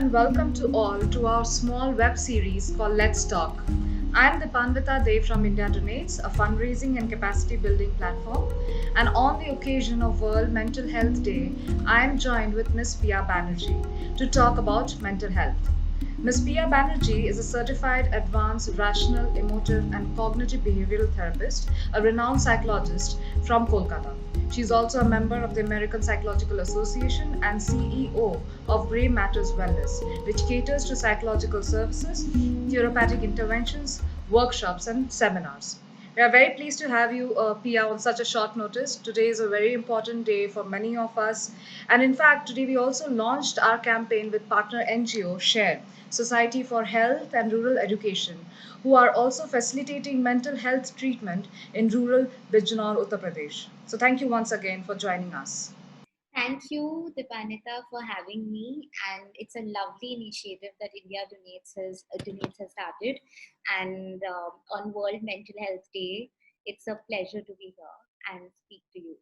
and welcome to all to our small web series called Let's Talk. I am Dipanvita Dev from India Donates, a fundraising and capacity building platform. And on the occasion of World Mental Health Day, I am joined with Ms. Pia Banerjee to talk about mental health. Ms. Pia Banerjee is a certified advanced rational, emotive, and cognitive behavioral therapist, a renowned psychologist from Kolkata. She is also a member of the American Psychological Association and CEO of Grey Matters Wellness, which caters to psychological services, therapeutic interventions, workshops, and seminars. We are very pleased to have you, Pia, on such a short notice. Today is a very important day for many of us. And in fact, today we also launched our campaign with partner NGO SHARE, Society for Health and Rural Education, who are also facilitating mental health treatment in rural Bijnor, Uttar Pradesh. So thank you once again for joining us. Thank you, Dipanita, for having me. And it's a lovely initiative that India Donates has started. And on World Mental Health Day, it's a pleasure to be here and speak to you.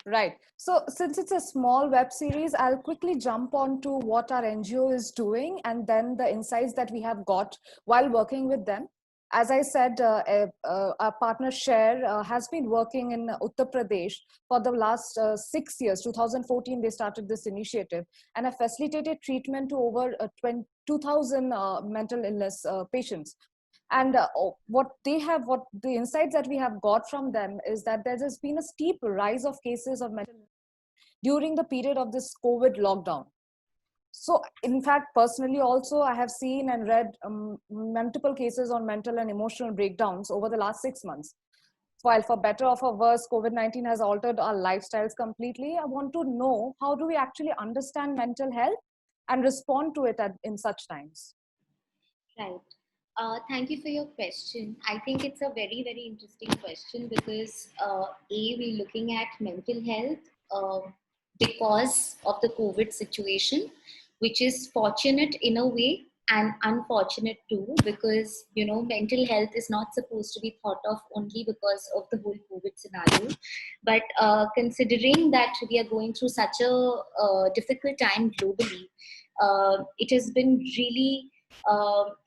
Right. So, since it's a small web series, I'll quickly jump on to what our NGO is doing and then the insights that we have got while working with them. As I said, our partner Share has been working in Uttar Pradesh for the last 6 years. 2014, they started this initiative and have facilitated treatment to over 2,000 mental illness patients. And what the insights that we have got from them is that there has been a steep rise of cases of mental illness during the period of this COVID lockdown. So, in fact, personally, also, I have seen and read multiple cases on mental and emotional breakdowns over the last 6 months. While for better or for worse, COVID-19 has altered our lifestyles completely. I want to know, how do we actually understand mental health and respond to it in such times? Right. Thank you for your question. I think it's a very, very interesting question because we're looking at mental health because of the COVID situation, which is fortunate in a way and unfortunate too, because mental health is not supposed to be thought of only because of the whole COVID scenario, but considering that we are going through such a difficult time globally, it has been really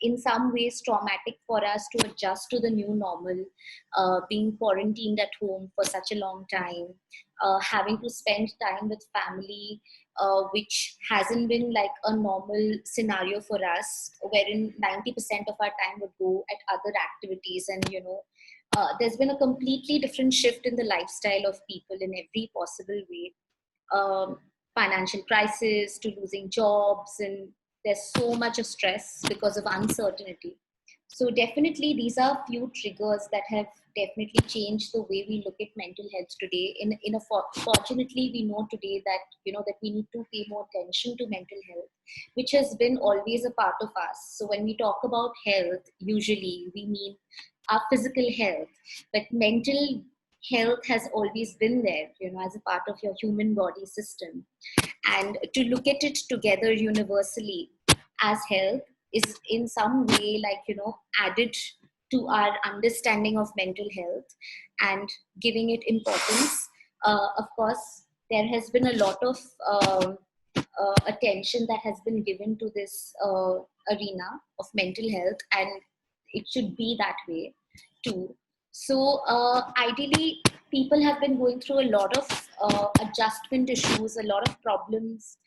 in some ways traumatic for us to adjust to the new normal, being quarantined at home for such a long time, having to spend time with family, which hasn't been like a normal scenario for us, wherein 90% of our time would go at other activities. And there's been a completely different shift in the lifestyle of people in every possible way. um, Financial crisis to losing jobs, and there's so much of stress because of uncertainty. So definitely these are few triggers that have definitely changed the way we look at mental health today. Fortunately, we know today that that we need to pay more attention to mental health, which has been always a part of us. So when we talk about health, usually we mean our physical health, but mental health has always been there, as a part of your human body system. And to look at it together universally as health is in some way like added to our understanding of mental health and giving it importance. Of course, there has been a lot of attention that has been given to this arena of mental health, and it should be that way too. So ideally, people have been going through a lot of adjustment issues, a lot of problems,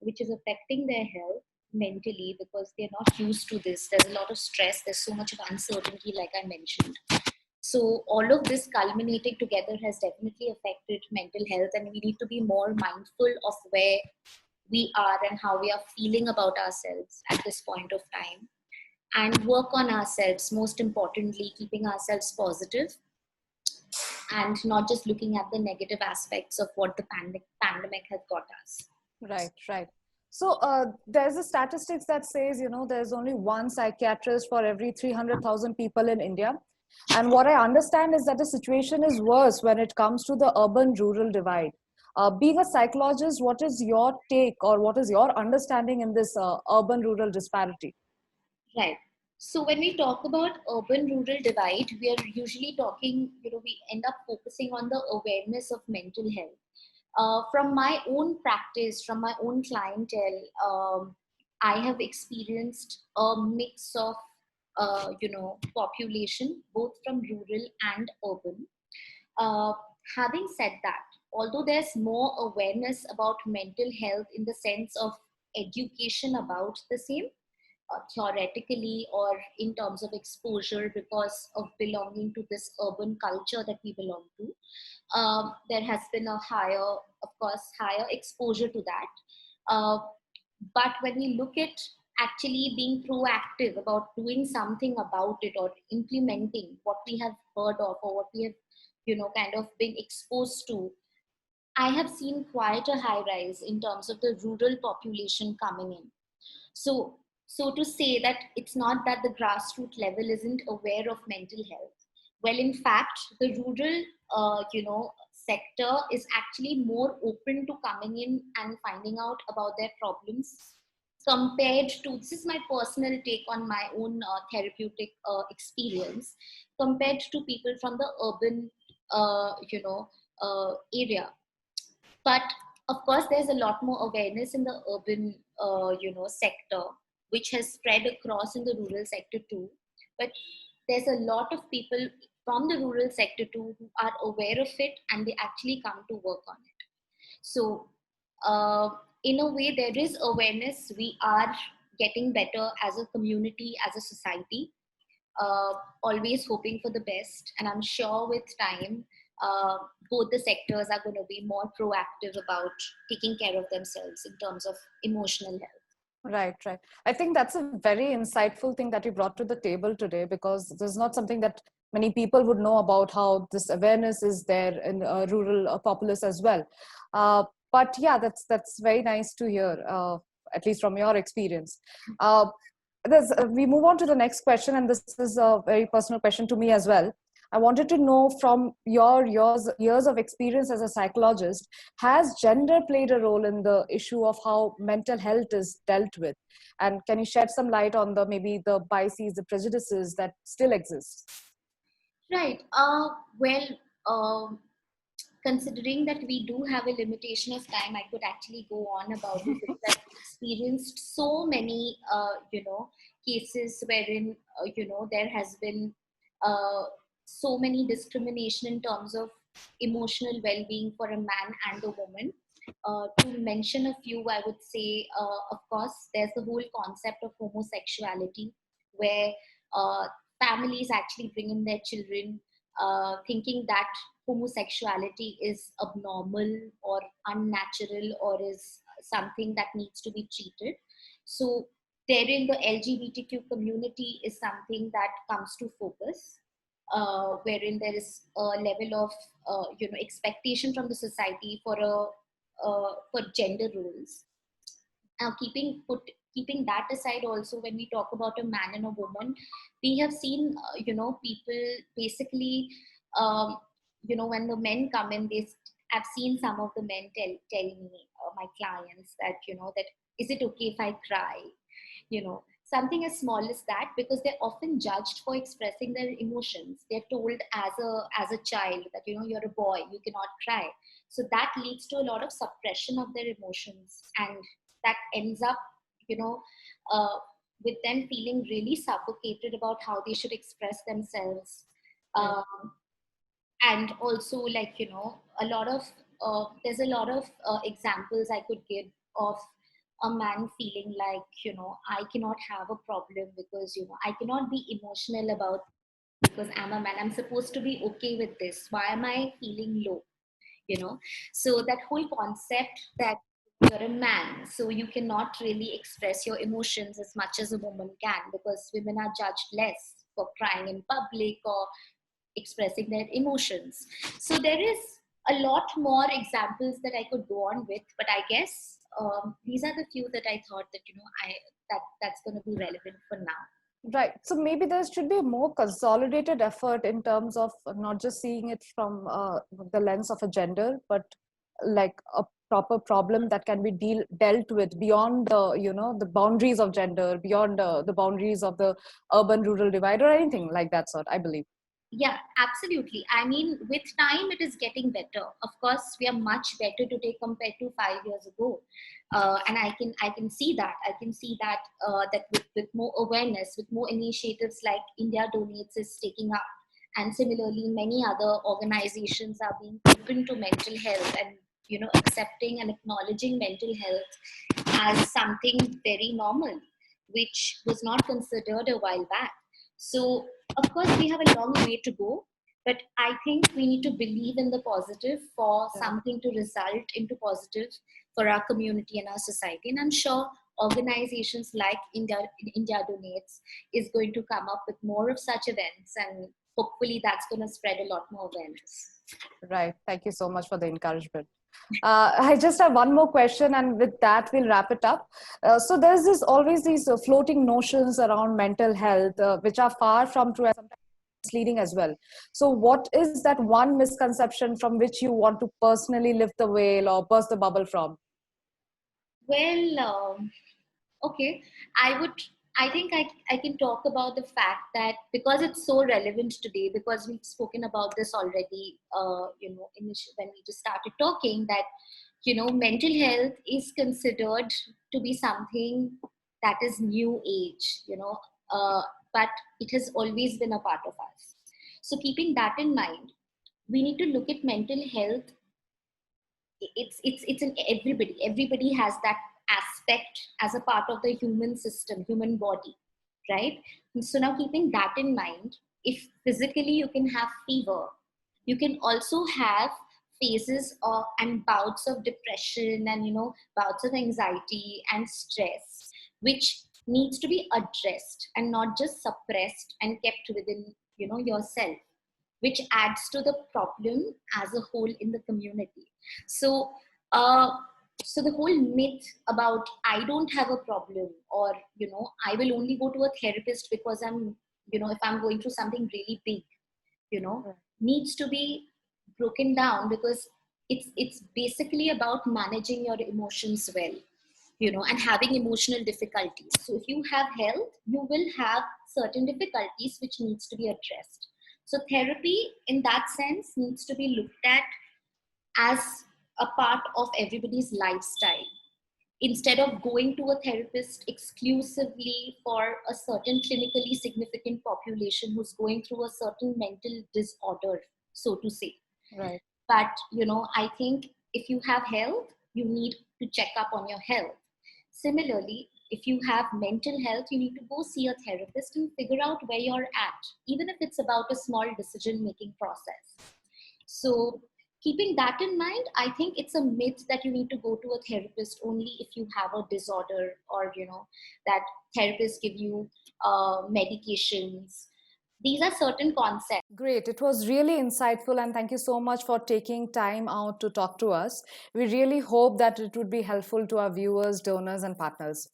which is affecting their health mentally because they're not used to this. There's a lot of stress, there's so much of uncertainty, like I mentioned. So all of this culminating together has definitely affected mental health, and we need to be more mindful of where we are and how we are feeling about ourselves at this point of time, and work on ourselves, most importantly keeping ourselves positive and not just looking at the negative aspects of what the pandemic has got us. Right, right. So there's a statistics that says, there's only one psychiatrist for every 300,000 people in India. And what I understand is that the situation is worse when it comes to the urban-rural divide. Being a psychologist, what is your take or what is your understanding in this urban-rural disparity? Right. So when we talk about urban rural divide, we are usually talking, we end up focusing on the awareness of mental health. From my own practice, from my own clientele, I have experienced a mix of, population, both from rural and urban. Uh, Having said that, although there's more awareness about mental health in the sense of education about the same, theoretically or in terms of exposure because of belonging to this urban culture that we belong to, there has been a higher, of course, higher exposure to that. Uh, but when we look at actually being proactive about doing something about it or implementing what we have heard of or what we have, kind of been exposed to, I have seen quite a high rise in terms of the rural population coming in. So, so to say that it's not that the grassroots level isn't aware of mental health. Well, in fact, the rural, sector is actually more open to coming in and finding out about their problems compared to, this is my personal take on my own therapeutic experience, compared to people from the urban, area. But of course there's a lot more awareness in the urban sector, which has spread across in the rural sector too. But there's a lot of people from the rural sector too who are aware of it and they actually come to work on it. So uh, in a way there is awareness. We are getting better as a community, as a society, uh, always hoping for the best. And I'm sure with time, uh, both the sectors are going to be more proactive about taking care of themselves in terms of emotional health. Right, right. I think that's a very insightful thing that you brought to the table today, because this is not something that many people would know about, how this awareness is there in rural populace as well. But yeah, that's very nice to hear, at least from your experience. Uh, we move on to the next question, and this is a very personal question to me as well. I wanted to know, from your years of experience as a psychologist, has gender played a role in the issue of how mental health is dealt with? And can you shed some light on the maybe the biases, the prejudices that still exist? Right. Well, um, considering that we do have a limitation of time, I could actually go on about it because I've experienced so many, cases wherein, there has been uh, so many discrimination in terms of emotional well-being for a man and a woman. To mention a few, I would say, of course, there's the whole concept of homosexuality, where uh, families actually bring in their children, thinking that homosexuality is abnormal or unnatural or is something that needs to be treated. So, therein, the LGBTQ community is something that comes to focus, wherein there is a level of expectation from the society for a for gender roles. Now, keeping that aside, also when we talk about a man and a woman, we have seen people basically, um, when the men come in, I've seen some of the men telling me, my clients, that that is it okay if I cry, something as small as that, because they're often judged for expressing their emotions. They're told as a child that you're a boy, you cannot cry. So that leads to a lot of suppression of their emotions, and that ends up, you know uh, with them feeling really suffocated about how they should express themselves. Right. um, and also, like, a lot of there's a lot of examples I could give of a man feeling like, I cannot have a problem because I cannot be emotional about, because I'm a man, I'm supposed to be okay with this, why am I feeling low? So that whole concept that you're a man, so you cannot really express your emotions as much as a woman can, because women are judged less for crying in public or expressing their emotions. So there is a lot more examples that I could go on with, but I guess these are the few that I thought that I that's going to be relevant for now. Right. So maybe there should be a more consolidated effort in terms of not just seeing it from the lens of a gender, but like a proper problem that can be dealt with beyond the the boundaries of gender, beyond the boundaries of the urban rural divide or anything like that sort, I believe. Yeah, absolutely. I mean, with time, it is getting better. Of course, we are much better today compared to 5 years ago, and I can see that. I can see that that with more awareness, with more initiatives like India Donates is taking up, and similarly, many other organizations are being open to mental health and accepting and acknowledging mental health as something very normal, which was not considered a while back. So of course, we have a long way to go, but I think we need to believe in the positive for Yeah. something to result into positive for our community and our society. And I'm sure organizations like India Donates is going to come up with more of such events, and hopefully that's going to spread a lot more awareness. Right. Thank you so much for the encouragement. I just have one more question, and with that, we'll wrap it up. So there's always these floating notions around mental health, which are far from true and sometimes misleading as well. So, what is that one misconception from which you want to personally lift the veil or burst the bubble from? Well, okay, I would. I think I can talk about the fact that because it's so relevant today, because we've spoken about this already, when we just started talking, that, mental health is considered to be something that is new age, but it has always been a part of us. So keeping that in mind, we need to look at mental health. It's in everybody has that aspect as a part of the human system, human body, right? And so now, keeping that in mind, if physically you can have fever, you can also have phases of and bouts of depression, and bouts of anxiety and stress, which needs to be addressed and not just suppressed and kept within yourself, which adds to the problem as a whole in the community. So, uh, so the whole myth about I don't have a problem, or I will only go to a therapist because I'm, if I'm going through something really big, Right. needs to be broken down, because it's basically about managing your emotions well, and having emotional difficulties. So if you have health, you will have certain difficulties which needs to be addressed. So therapy in that sense needs to be looked at as a part of everybody's lifestyle, instead of going to a therapist exclusively for a certain clinically significant population who's going through a certain mental disorder, so to say. Right. But I think if you have health, you need to check up on your health. Similarly, if you have mental health, you need to go see a therapist and figure out where you're at, even if it's about a small decision making process. So keeping that in mind, I think it's a myth that you need to go to a therapist only if you have a disorder, or that therapists give you medications. These are certain concepts. Great. It was really insightful, and thank you so much for taking time out to talk to us. We really hope that it would be helpful to our viewers, donors, and partners.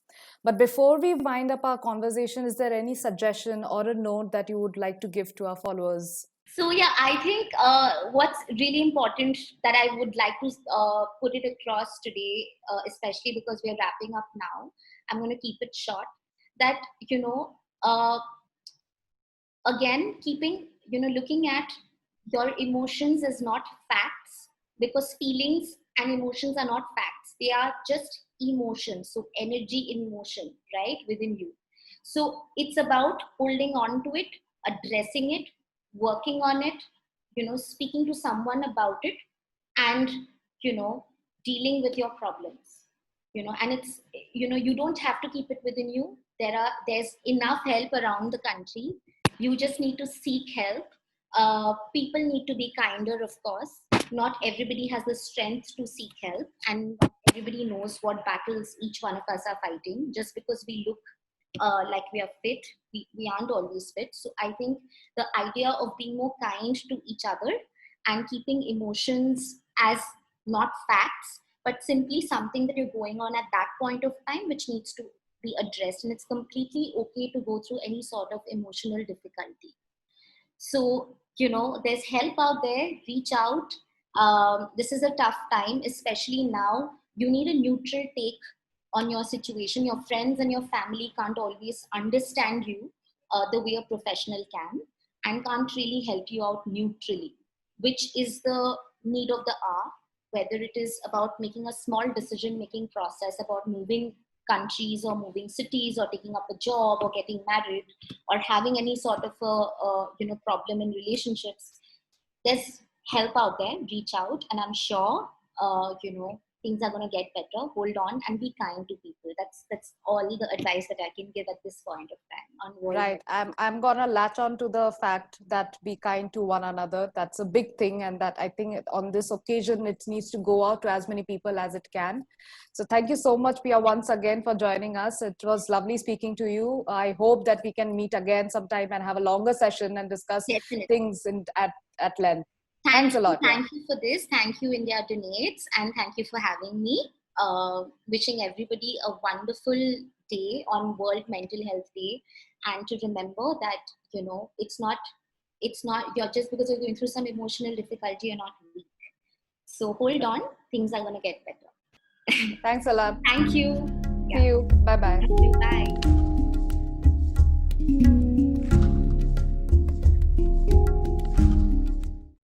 But before we wind up our conversation, is there any suggestion or a note that you would like to give to our followers? So yeah, I think what's really important that I would like to put it across today, especially because we're wrapping up now, I'm going to keep it short. That uh, again, keeping looking at your emotions as not facts, because feelings and emotions are not facts. They are just emotions. So energy in motion, right, within you. So it's about holding on to it, addressing it, working on it, speaking to someone about it, and dealing with your problems. And it's you don't have to keep it within you. There's enough help around the country. You just need to seek help. People need to be kinder, of course. Not everybody has the strength to seek help, and not everybody knows what battles each one of us are fighting. Just because we look like we are fit, we aren't always fit. So I think the idea of being more kind to each other and keeping emotions as not facts, but simply something that you're going on at that point of time, which needs to be addressed. And it's completely okay to go through any sort of emotional difficulty. So, there's help out there, reach out. This is a tough time, especially now. You need a neutral take on your situation. Your friends and your family can't always understand you the way a professional can. and can't really help you out neutrally, which is the need of the hour, whether it is about making a small decision making process about moving countries or moving cities or taking up a job or getting married or having any sort of a problem in relationships. There's help out there. Reach out, and I'm sure things are going to get better. Hold on and be kind to people. That's all the advice that I can give at this point of time on World Right. I'm gonna latch on to the fact that be kind to one another. That's a big thing, and that I think on this occasion it needs to go out to as many people as it can. So thank you so much, Pia, once again for joining us. It was lovely speaking to you. I hope that we can meet again sometime and have a longer session and discuss Definitely. things at length. Thanks a lot. Thank you for this. Thank you, India Donates, and thank you for having me. Wishing everybody a wonderful day on World Mental Health Day, and to remember that it's not you're just because you're going through some emotional difficulty, you're not weak. So hold on, things are going to get better. Thanks a lot. Thank you. See you. Bye bye. Bye.